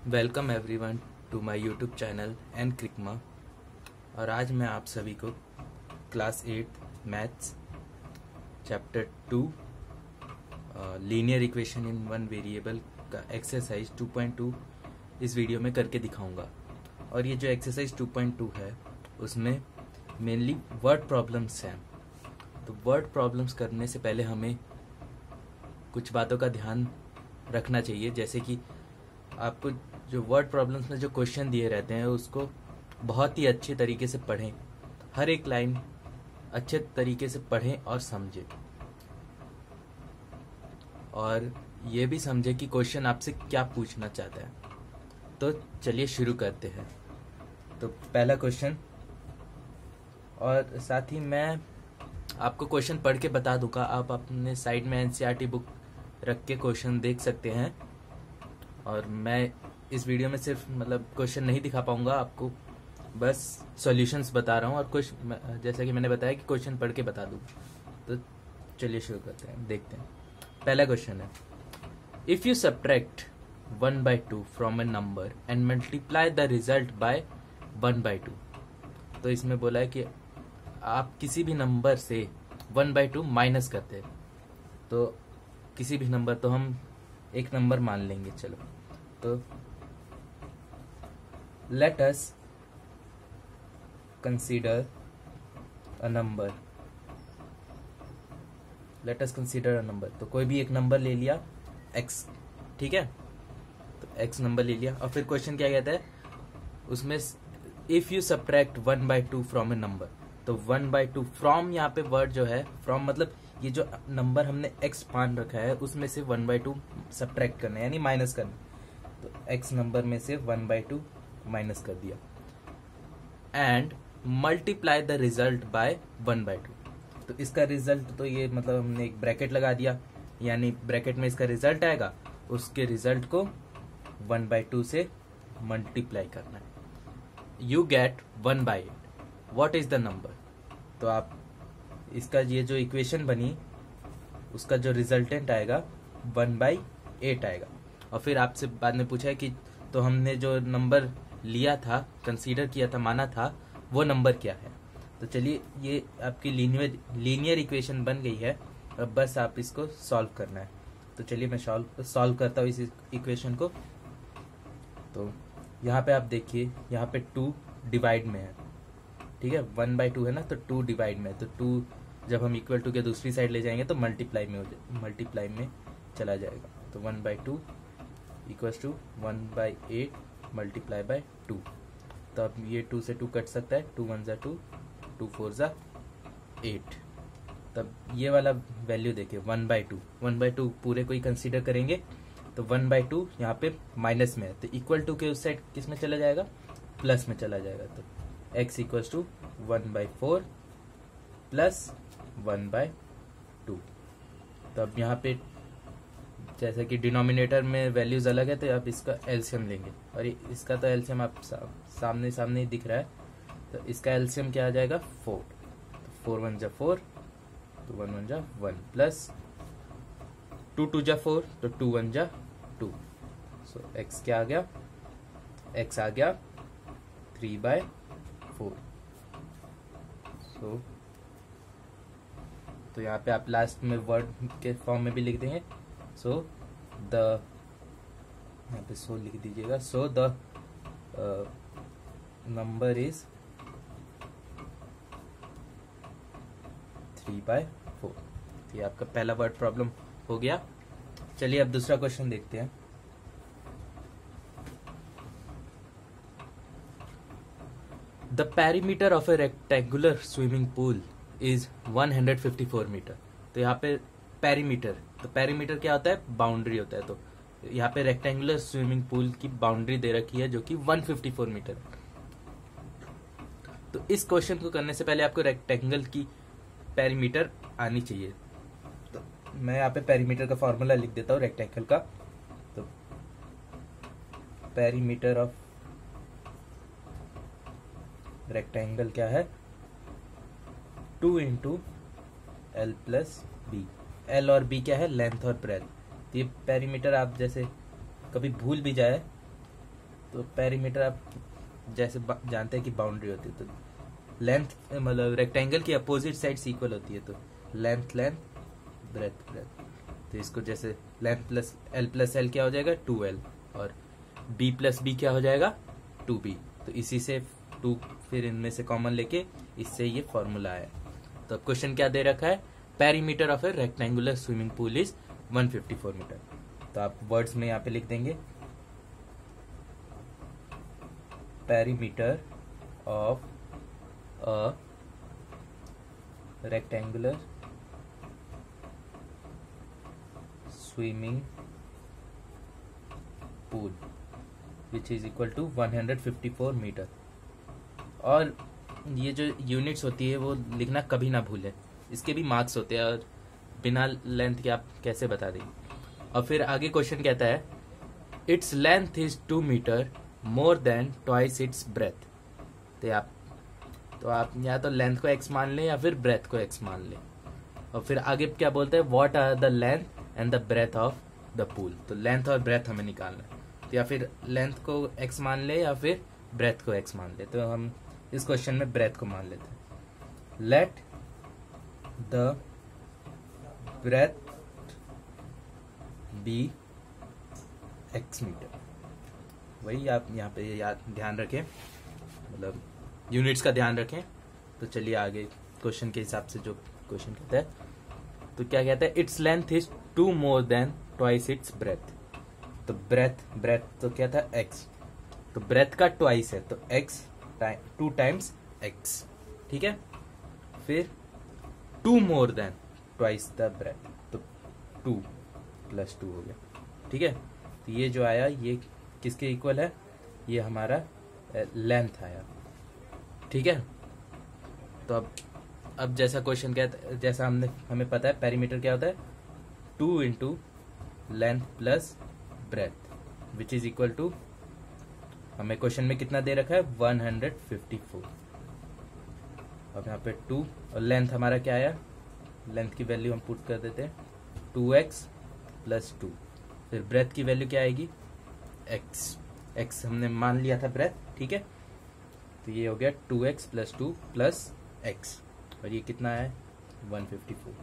Welcome everyone to my YouTube channel एन क्रिकमा। और आज मैं आप सभी को class 8 maths chapter 2 linear equation in one variable का एक्सरसाइज 2.2 इस वीडियो में करके दिखाऊंगा। और ये जो एक्सरसाइज 2.2 है उसमें मेनली वर्ड प्रॉब्लम्स हैं। तो वर्ड प्रॉब्लम्स करने से पहले हमें कुछ बातों का ध्यान रखना चाहिए, जैसे कि आपको जो वर्ड प्रॉब्लम्स में जो क्वेश्चन दिए रहते हैं उसको बहुत ही अच्छे तरीके से पढ़ें, हर एक लाइन अच्छे तरीके से पढ़ें और समझें, और ये भी समझें कि क्वेश्चन आपसे क्या पूछना चाहता है। तो चलिए शुरू करते हैं। तो पहला क्वेश्चन, और साथ ही मैं आपको क्वेश्चन पढ़ के बता दूंगा, आप अपने साइड में एनसीईआरटी बुक रख के क्वेश्चन देख सकते हैं। और मैं इस वीडियो में सिर्फ क्वेश्चन नहीं दिखा पाऊंगा आपको, बस सॉल्यूशंस बता रहा हूँ, और कुछ जैसा कि मैंने बताया कि क्वेश्चन पढ़ के बता दूँ। तो चलिए शुरू करते हैं, देखते हैं। पहला क्वेश्चन है, if you subtract 1/2 from A number and multiply the result by 1/2। तो इसमें बोला है कि आप किसी भी नंबर से 1/2 माइनस करते हैं। तो किसी भी नंबर, तो हम एक नंबर मान लेंगे, चलो। तो let us consider a number, तो कोई भी एक नंबर ले लिया x, ठीक है। तो x नंबर ले लिया, और फिर क्वेश्चन क्या कहता है उसमें, if you subtract 1/2 from A number. तो 1/2 फ्रॉम, यहाँ पे वर्ड जो है फ्रॉम, मतलब ये जो नंबर हमने x मान रखा है उसमें से 1/2 सब्ट्रैक्ट करना है, यानी माइनस करना। तो x नंबर में से 1/2 माइनस कर दिया, and multiply the result by 1/2। तो इसका रिजल्ट, तो ये हमने एक ब्रैकेट लगा दिया, यानी ब्रैकेट में इसका रिजल्ट आएगा, उसके रिजल्ट को 1/2 से मल्टीप्लाई करना है। You get 1/8। What is the number? तो आप इसका ये जो इक्वेशन बनी उसका जो रिजल्टेंट आएगा 1/8 आएगा। और फिर आपसे बाद में पूछा है कि तो हमने जो नंबर लिया था, कंसीडर किया था, माना था, वो नंबर क्या है। तो चलिए, ये आपकी लीनियर इक्वेशन बन गई है, अब बस आप इसको सॉल्व करना है। तो चलिए मैं सॉल्व करता हूँ इस इक्वेशन को। तो यहाँ पे आप देखिए, यहाँ पे 2 डिवाइड में है, ठीक है। 1/2 है ना, तो 2 डिवाइड में है। तो 2 जब हम इक्वल टू के दूसरी साइड ले जाएंगे तो मल्टीप्लाई में चला जाएगा। तो 1/2 इक्वल्स टू 1/8 मल्टीप्लाई बाय 2। तो अब ये 2 से 2 कट सकता है, 2 1 ज़ा 2, 2 4 ज़ा 8। तब ये वाला वैल्यू देखिए 1/2 पूरे को ही कंसीडर करेंगे। तो 1/2 यहाँ पे माइनस में है, तो इक्वल टू के उस साइड किस में चला जाएगा, प्लस में चला जाएगा। तो x इक्वल्स टू 1/4 प्लस 1/2। तो अब यहाँ पे जैसे कि डिनोमिनेटर में वैल्यूज अलग है, तो आप इसका एलसीएम लेंगे, और इसका तो एलसीएम आप सामने ही दिख रहा है। तो इसका एलसीएम क्या आ जाएगा, 4। तो 4 1 ज़ा 4, तो 1 1 ज़ा 1, प्लस 2 2 ज़ा 4, तो 2 1 ज़ा 2। सो x क्या आ गया, x आ गया 3/4। सो तो यहाँ पे आप लास्ट में वर्ड के फॉर्म में भी लिख देंगे। सो द, यहाँ पे सो लिख दीजिएगा। So the number is 3/4। ये आपका पहला वर्ड प्रॉब्लम हो गया। चलिए अब दूसरा क्वेश्चन देखते हैं। The perimeter of a rectangular swimming pool is 154 metre. तो यहाँ पे पेरीमीटर, तो पेरीमीटर क्या होता है, बाउंड्री होता है। तो यहाँ पे रेक्टेंगुलर स्विमिंग पूल की बाउंड्री दे रखी है जो कि 154 मीटर है। तो इस क्वेश्चन को करने से पहले आपको रेक्टेंगल की पेरीमीटर आनी चाहिए। तो मैं यहाँ पे पेरीमीटर का फॉर्मूला लिख देता हूँ रेक्टेंगल का। तो पेरीमीटर ऑफ रेक्टेंगल क्या है, 2 × L + B। L और B क्या है, लेंथ और ब्रेथ। ये पेरीमीटर आप जैसे कभी भूल भी जाए तो पेरीमीटर आप जैसे जानते हैं कि बाउंड्री होती है, तो लेंथ मतलब रेक्टेंगल की अपोजिट साइड्स इक्वल होती है, तो लेंथ लेंथ ब्रेथ ब्रेथ, तो इसको जैसे लेंथ प्लस एल क्या हो जाएगा 2L, और बी प्लस बी क्या हो जाएगा 2B, तो इसी से 2 फिर इनमें से कॉमन लेके इससे ये फॉर्मूला है। तो क्वेश्चन क्या दे रखा है, perimeter of a rectangular swimming pool is 154 metre. तो आप वर्ड्स में यहाँ पे लिख देंगे perimeter of a rectangular swimming pool which is equal to 154 metre. और ये जो यूनिट्स होती है वो लिखना कभी ना भूलें, इसके भी मार्क्स होते हैं और बिना लेंथ के आप कैसे बता देंगे। और फिर आगे क्वेश्चन कहता है its length is 2 metre more than twice its breadth. तो आप या तो लेंथ को x मान लें या फिर ब्रेथ को x मान लें। और फिर आगे क्या बोलते हैं, what are the length and the breadth of the pool. तो लेंथ और ब्रेथ हमें निकालना है, तो या फिर लेंथ को x मान ले या फिर ब्रेथ को x मान ले। तो हम इस क्वेश्चन में ब्रेथ को मान लेते हैं। Let the breadth be x metre. वही आप यहाँ पे याद ध्यान रखें, मतलब यूनिट्स का ध्यान रखें। तो चलिए आगे क्वेश्चन के हिसाब से जो क्वेश्चन कहता है, तो क्या कहता है, its length is 2 more than twice its breadth. तो ब्रेथ तो क्या था x, तो ब्रेथ का ट्वाइस है तो x 2 टाइम्स x, ठीक है। फिर 2 more than twice the breadth, तो 2 + 2 हो गया, ठीक है। तो ये जो आया ये किसके इक्वल है, ये हमारा लेंथ आया, ठीक है। तो अब जैसा क्वेश्चन कहता है, जैसा हमें पता है पेरीमीटर क्या होता है 2 into length plus breadth which is equal to, हमें क्वेश्चन में कितना दे रखा है 154। अब यहाँ पे 2 और लेंथ हमारा क्या आया, लेंथ की वैल्यू हम पुट कर देते हैं 2x + 2। फिर ब्रेथ की वैल्यू क्या आएगी x हमने मान लिया था ब्रेथ, ठीक है। तो ये हो गया 2x + 2 + x, और ये कितना है 154।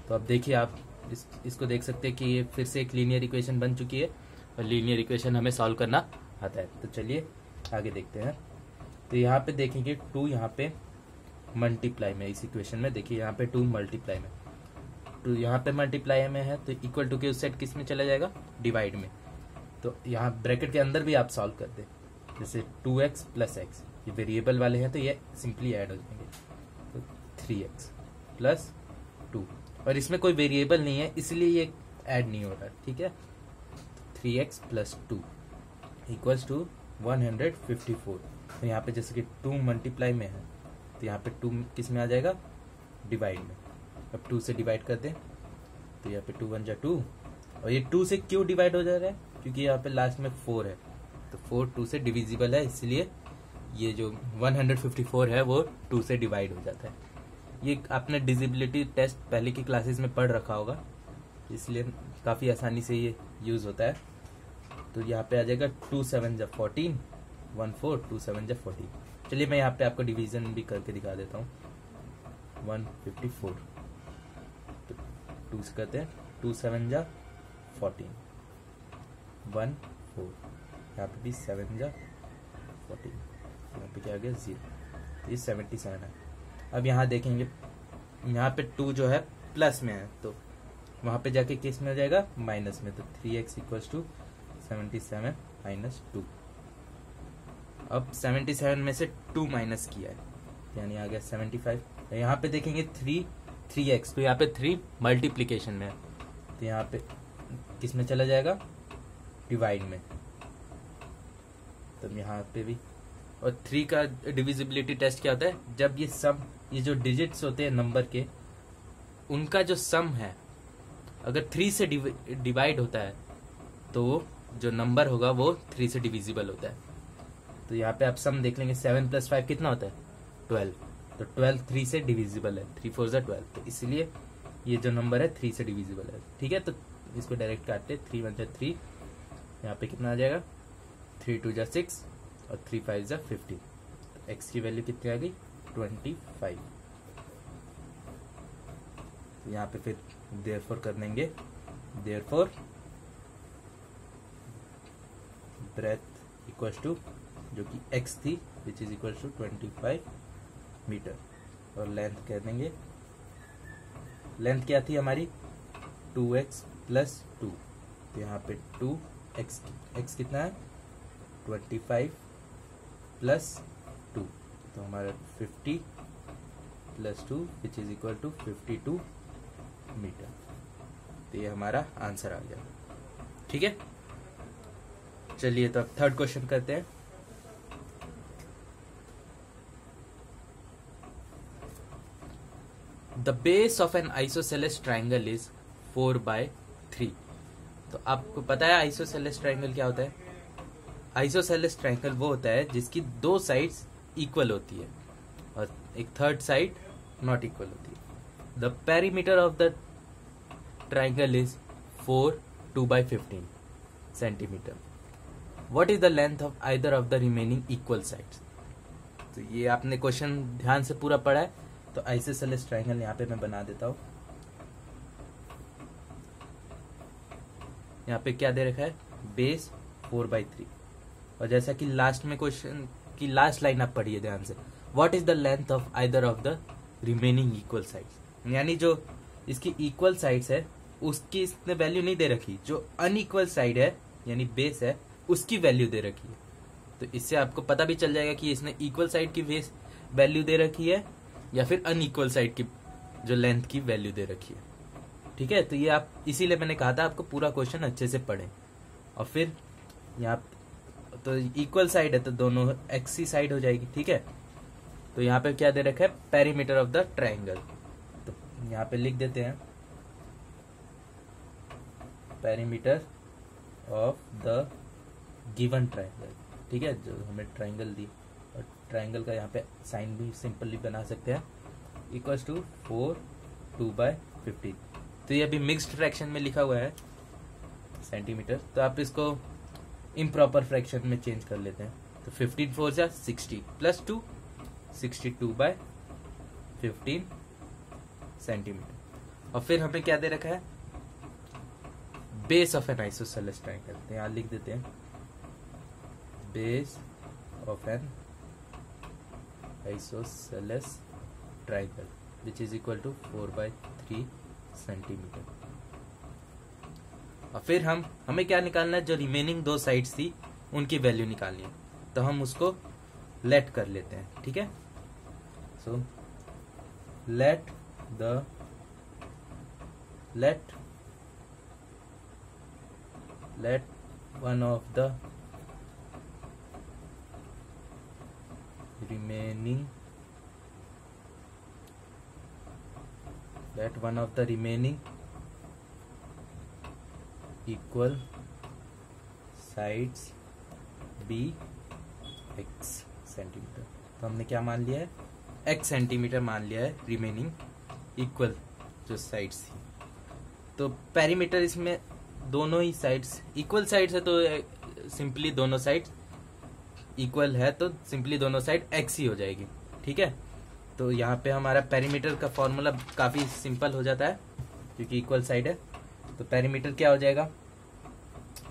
तो अब देखिए आप इसको देख सकते हैं कि ये फिर से एक लीनियर इक्वेशन बन चुकी है, और लीनियर इक्वेशन हमें सॉल्व करना आता है। तो चलिए आगे देखते हैं। तो यहाँ पे देखेंगे 2 यहाँ पे मल्टीप्लाई में, इस इक्वेशन में देखिए यहाँ पे 2 मल्टीप्लाई में, 2 यहाँ पे मल्टीप्लाई में है, तो इक्वल टू के उस साइड किस में चला जाएगा, डिवाइड में। तो यहाँ ब्रैकेट के अंदर भी आप सॉल्व कर दे, जैसे 2x + x, ये वेरिएबल वाले हैं तो ये सिंपली ऐड हो जाएंगे, तो 3x + 2, और इसमें कोई वेरिएबल नहीं है इसलिए ये ऐड नहीं हो रहा, ठीक है। 3x + 2 = 154। तो यहाँ पे जैसे कि 2 मल्टीप्लाई में है तो यहाँ पे 2 किस में आ जाएगा, डिवाइड में। अब 2 से डिवाइड कर दें तो यहाँ पे 2 × 2, और ये 2 से क्यों डिवाइड हो जा रहा है, क्योंकि यहाँ पे लास्ट में 4 है, तो 4 2 से डिविजिबल है, इसलिए ये जो 154 है वो 2 से डिवाइड हो जाता है। ये आपने डिविजिबिलिटी टेस्ट पहले की क्लासेस में पढ़ रखा होगा, इसलिए काफ़ी आसानी से ये यूज़ होता है। तो यहाँ पे आ जाएगा 2 7 × 14, 14 2 7 × 14। चलिए मैं यहाँ पे आपको डिवीजन भी करके दिखा देता हूँ। 154 तो 2 से करते हैं, 2 7 × 14, 1 4, यहाँ पे भी 7 × 14, यहाँ पे क्या आ गया 0, तो ये 77 है। अब यहाँ देखेंगे यहाँ पे 2 जो है प्लस में है, तो वहाँ पे जाके किस में हो जाएगा, माइनस में, तो 3x = 77 - 2। अब 77 में से 2 माइनस किया है, यानी आ गया 75। यहाँ पे देखेंगे 3x, तो यहाँ पे 3 मल्टीप्लीकेशन में है, तो यहाँ पे किस में चला जाएगा, डिवाइड में। तो यहाँ पे भी, और 3 का डिविजिबिलिटी टेस्ट क्या होता है, जब ये जो डिजिट्स होते हैं नंबर के, उनका जो सम है अगर 3 से डिवाइड होता है तो जो नंबर होगा वो 3 से डिविजिबल होता है। तो यहाँ पे आप सम देख लेंगे, 7 + 5 कितना होता है 12, तो 12 3 से डिविजिबल है, 3 4 = 12, तो इसलिए ये जो नंबर है 3 से डिविजिबल है, ठीक है। तो इसको डायरेक्ट काटते, 3 × 1 = 3, यहाँ पे कितना आ जाएगा 3 2 जा 6 और 3 5 जा 15। एक्स की वैल्यू कितनी आ गई 25। तो यहाँ पे फिर देयरफॉर कर देंगे, देयरफॉर ब्रेथ इक्वल्स टू जो कि एक्स थी which is equals to 25 metre, और लेंथ कह देंगे, लेंथ क्या थी हमारी 2x + 2। तो यहाँ पे 2x, x कितना है 25 + 2, तो हमारा 50 + 2 which is equal to 52 metre. तो ये हमारा आंसर आ गया। ठीक है, चलिए तो अब थर्ड क्वेश्चन करते हैं। The base of an isosceles triangle is 4/3। तो आपको पता है आइसोसेलेस ट्राइंगल क्या होता है? आइसोसेलेस ट्राइंगल वो होता है जिसकी 2 साइड्स इक्वल होती है और एक थर्ड साइड नॉट इक्वल होती है। The perimeter of the triangle is 4 2/15 centimetre. What is the length of either of the remaining equal sides? तो ये आपने क्वेश्चन ध्यान से पूरा पढ़ा है, तो आइसोसेलेस ट्राइंगल यहाँ पे मैं बना देता हूँ। यहाँ पे क्या दे रखा है बेस 4/3, और जैसा कि लास्ट में क्वेश्चन की लास्ट लाइन आप पढ़िए ध्यान से, what is the length of either of the remaining equal sides, यानी जो इसकी इक्वल साइड्स है उसकी इसने वैल्यू नहीं दे रखी, जो अनइक्वल साइड है यानी बेस है उसकी वैल्यू दे रखी है। तो इससे आपको पता भी चल जाएगा कि इसने इक्वल साइड की वैल्यू दे रखी है या फिर अनइक्वल साइड की जो लेंथ की वैल्यू दे रखी है। ठीक है, तो ये आप इसीलिए मैंने कहा था आपको पूरा क्वेश्चन अच्छे से पढ़ें। और फिर यहाँ तो इक्वल साइड है तो दोनों एक्स ही साइड हो जाएगी। ठीक है, तो यहाँ पे क्या दे रखा है पेरीमीटर ऑफ द ट्राइंगल, तो यहाँ पे लिख देते हैं perimeter of the given triangle. ठीक है, जो हमें ट्राइंगल दी, और ट्राइंगल का यहाँ पे साइन भी सिंपली बना सकते हैं, इक्वल्स टू 4 2/15। तो ये अभी मिक्स्ड फ्रैक्शन में लिखा हुआ है सेंटीमीटर, तो आप इसको इम्प्रॉपर फ्रैक्शन में चेंज कर लेते हैं। तो 15 4 जा 60 + 2 62/15 सेंटीमीटर। और फिर हमें क्या दे रखा है base of an isosceles triangle, तो यहाँ लिख देते हैं base of an isosceles triangle which is equal to 4/3 centimetre. और फिर हमें क्या निकालना है, जो रिमेनिंग 2 साइड्स थी उनकी वैल्यू निकालनी है, तो हम उसको लेट कर लेते हैं। ठीक है, so let one of the remaining equal sides be x centimetre. तो हमने क्या मान लिया है x सेंटीमीटर मान लिया है रिमेनिंग इक्वल जो साइड्स थी। तो पेरीमीटर इसमें दोनों ही साइड्स इक्वल साइड्स है, तो सिंपली दोनों साइड्स इक्वल है तो सिंपली दोनों साइड x ही हो जाएगी। ठीक है, तो यहाँ पे हमारा पेरीमीटर का फॉर्मूला काफी सिंपल हो जाता है क्योंकि इक्वल साइड है। तो पेरीमीटर क्या हो जाएगा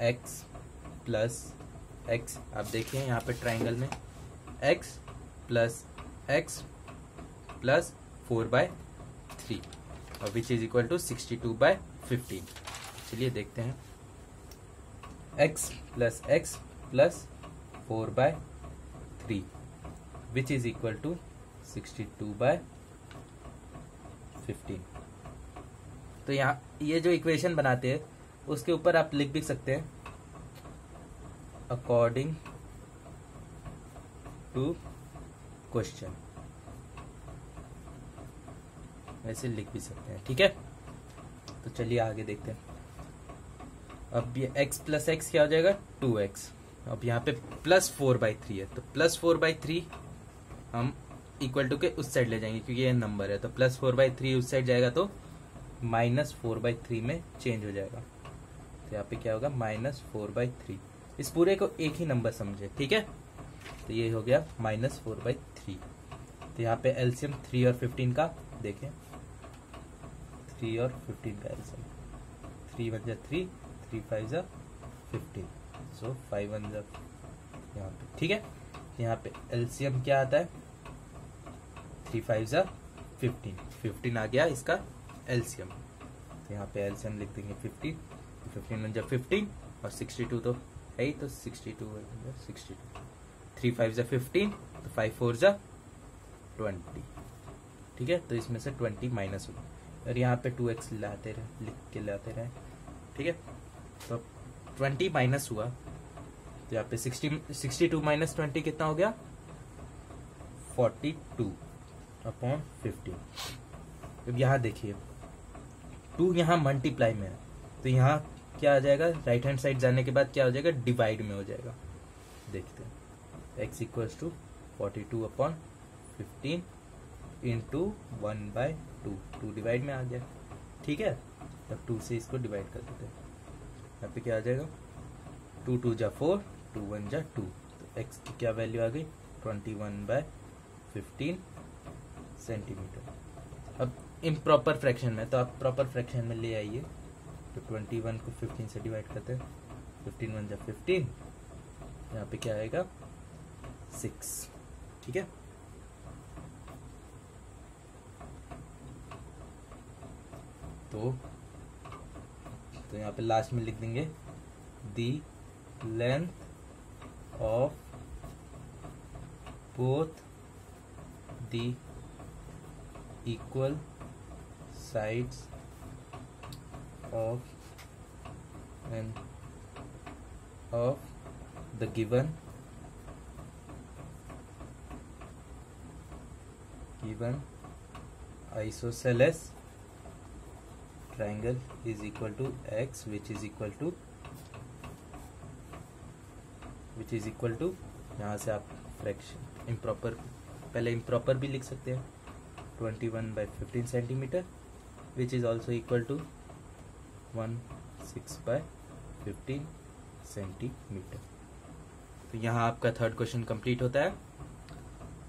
x + x, आप देखिए यहाँ पे ट्राइंगल में x + x + 4/3 और विच इज इक्वल टू 62/15। चलिए देखते हैं x + x + 4/3 which is equal to 62/15। तो यहाँ ये जो इक्वेशन बनाते हैं उसके ऊपर आप लिख भी सकते हैं अकॉर्डिंग टू क्वेश्चन, वैसे लिख भी सकते हैं। ठीक है, तो चलिए आगे देखते हैं। अब ये x + x क्या हो जाएगा 2x। अब यहाँ पे +4/3 है, तो +4/3 हम इक्वल टू के उस साइड ले जाएंगे क्योंकि ये नंबर है, तो +4/3 उस साइड जाएगा तो -4/3 में चेंज हो जाएगा। तो यहाँ पे क्या होगा -4/3, इस पूरे को एक ही नंबर समझे, ठीक है। तो ये हो गया -4/3। तो यहाँ पे एलसीएम 3 और 15 का देखें, 3 और 15 का एलसीएम, 3 1 जा 3, 3 5 जा 15, सो 5 1 जा यहाँ पे, ठीक है। यहाँ पे एलसीएम क्या आता है, 3 5 जा 15, 15 आ गया इसका एलसीएम। तो यहाँ पे एलसीएम लिख देंगे 15, 15 1 जा 15 और 62 तो है ही, तो 62 62, 3 5 जा 15, तो 5 4 जा 20, ठीक है। तो इसमें से 20 माइनस होगा और यहाँ पे 2x लाते रहे, लिख के लाते रहे, ठीक है। तो 20 माइनस हुआ, तो यहाँ पे 62 माइनस 20 कितना हो गया, 42/15। अब यहाँ देखिए 2 यहाँ मल्टीप्लाई में है, तो यहाँ क्या आ जाएगा, राइट हैंड साइड जाने के बाद क्या हो जाएगा, डिवाइड में हो जाएगा। देखते हैं, x equals to 42/15 into 1/2, 2 divide में आ गया, ठीक है। तब 2 से इसको डिवाइड कर देते हैं, यहाँ पे क्या आ जाएगा, 2 2 जा 4, 2 1 जा 2, तो x की क्या वैल्यू आ गई, 21/15 सेंटीमीटर। अब इम्प्रॉपर फ्रैक्शन में, तो आप प्रॉपर फ्रैक्शन में ले आइए, तो 21 को 15 से डिवाइड करते हैं, 15 1 जा 15, यहाँ पे क्या आएगा 6, ठीक है। तो यहाँ पे लास्ट में लिख देंगे the length of both the equal sides of the given isosceles triangle is equal to x which is equal to यहाँ से आप फ्रैक्शन इम्प्रॉपर, पहले इम्प्रॉपर भी लिख सकते हैं, 21/15 centimetre which is also equal to 16/15 centimetre. तो यहाँ आपका थर्ड क्वेश्चन कंप्लीट होता है।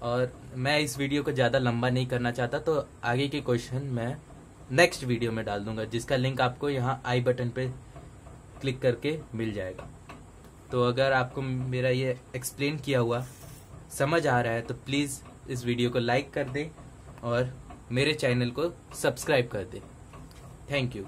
और मैं इस वीडियो को ज़्यादा लंबा नहीं करना चाहता, तो आगे के क्वेश्चन मैं नेक्स्ट वीडियो में डाल दूंगा, जिसका लिंक आपको यहाँ आई बटन पे क्लिक करके मिल जाएगा। तो अगर आपको मेरा ये एक्सप्लेन किया हुआ समझ आ रहा है तो प्लीज़ इस वीडियो को लाइक कर दें और मेरे चैनल को सब्सक्राइब कर दें। Thank you.